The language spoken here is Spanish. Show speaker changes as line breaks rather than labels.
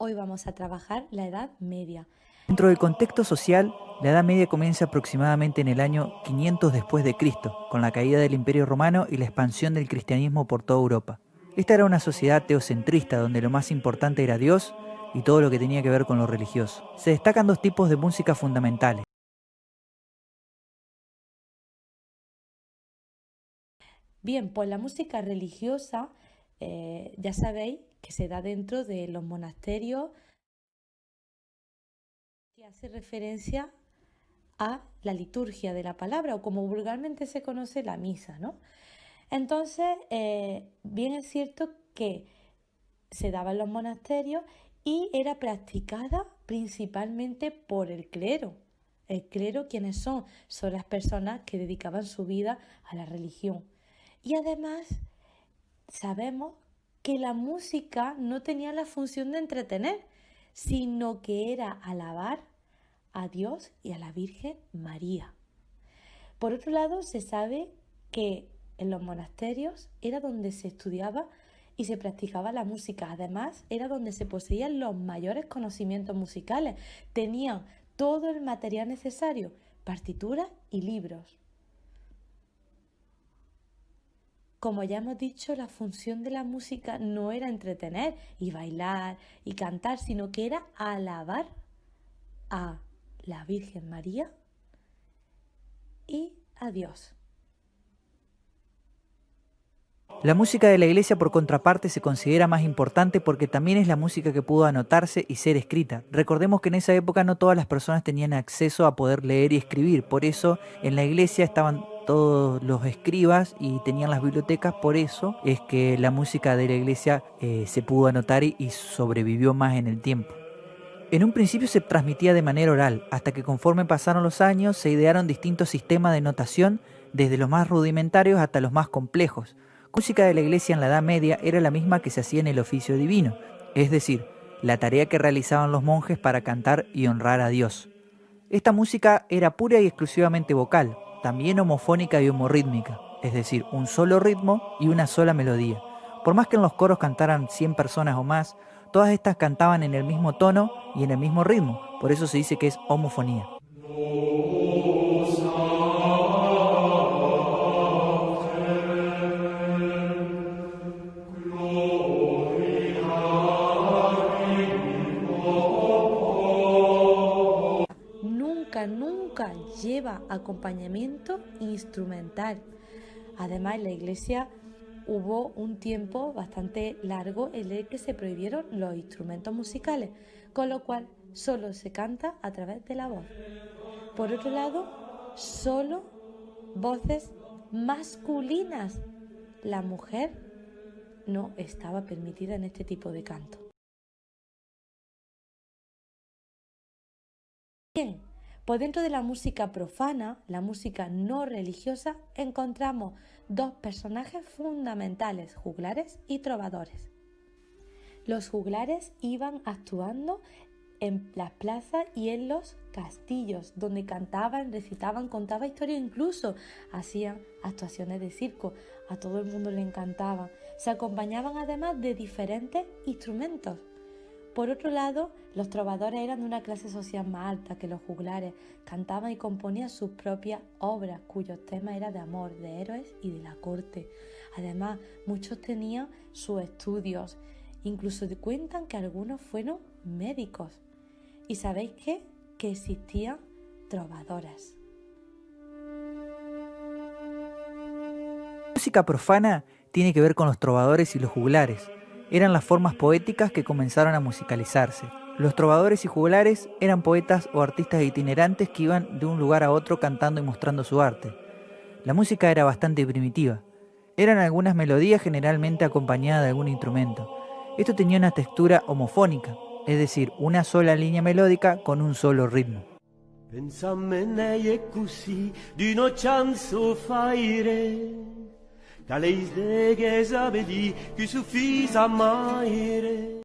Hoy vamos a trabajar la Edad Media.
Dentro del contexto social, la Edad Media comienza aproximadamente en el año 500 después de Cristo, con la caída del Imperio Romano y la expansión del cristianismo por toda Europa. Esta era una sociedad teocentrista donde lo más importante era Dios y todo lo que tenía que ver con lo religioso. Se destacan dos tipos de música fundamentales.
Bien, pues la música religiosa, ya sabéis que se da dentro de los monasterios, que hace referencia a la liturgia de la palabra o como vulgarmente se conoce la misa, ¿no? Entonces, bien es cierto que se daba en los monasterios y era practicada principalmente por el clero. El clero, ¿quiénes son? Son las personas que dedicaban su vida a la religión. Y además sabemos que la música no tenía la función de entretener, sino que era alabar a Dios y a la Virgen María. Por otro lado, se sabe que en los monasterios era donde se estudiaba y se practicaba la música. Además, era donde se poseían los mayores conocimientos musicales. Tenían todo el material necesario, partituras y libros. Como ya hemos dicho, la función de la música no era entretener y bailar y cantar, sino que era alabar a la Virgen María y a Dios.
La música de la iglesia, por contraparte, se considera más importante porque también es la música que pudo anotarse y ser escrita. Recordemos que en esa época no todas las personas tenían acceso a poder leer y escribir, por eso en la iglesia estaban todos los escribas y tenían las bibliotecas, por eso es que la música de la iglesia se pudo anotar y sobrevivió más en el tiempo. En un principio se transmitía de manera oral, hasta que conforme pasaron los años se idearon distintos sistemas de notación, desde los más rudimentarios hasta los más complejos. La música de la iglesia en la Edad Media era la misma que se hacía en el oficio divino, es decir, la tarea que realizaban los monjes para cantar y honrar a Dios. Esta música era pura y exclusivamente vocal, también homofónica y homorrítmica, es decir, un solo ritmo y una sola melodía. Por más que en los coros cantaran 100 personas o más, todas estas cantaban en el mismo tono y en el mismo ritmo, por eso se dice que es homofonía.
Nunca lleva acompañamiento instrumental. Además, en la iglesia hubo un tiempo bastante largo en el que se prohibieron los instrumentos musicales, con lo cual solo se canta a través de la voz. Por otro lado, solo voces masculinas. La mujer no estaba permitida en este tipo de canto. Bien, pues dentro de la música profana, la música no religiosa, encontramos dos personajes fundamentales, juglares y trovadores. Los juglares iban actuando en las plazas y en los castillos, donde cantaban, recitaban, contaban historias, incluso hacían actuaciones de circo. A todo el mundo le encantaban. Se acompañaban además de diferentes instrumentos. Por otro lado, los trovadores eran de una clase social más alta que los juglares. Cantaban y componían sus propias obras, cuyos temas eran de amor, de héroes y de la corte. Además, muchos tenían sus estudios. Incluso cuentan que algunos fueron médicos. ¿Y sabéis qué? Que existían trovadoras.
La música profana tiene que ver con los trovadores y los juglares. Eran las formas poéticas que comenzaron a musicalizarse. Los trovadores y juglares eran poetas o artistas itinerantes que iban de un lugar a otro cantando y mostrando su arte. La música era bastante primitiva. Eran algunas melodías generalmente acompañadas de algún instrumento. Esto tenía una textura homofónica, es decir, una sola línea melódica con un solo ritmo.
Pensamene così di no chanzo faire, che le idee che sapedi che suffisa mai.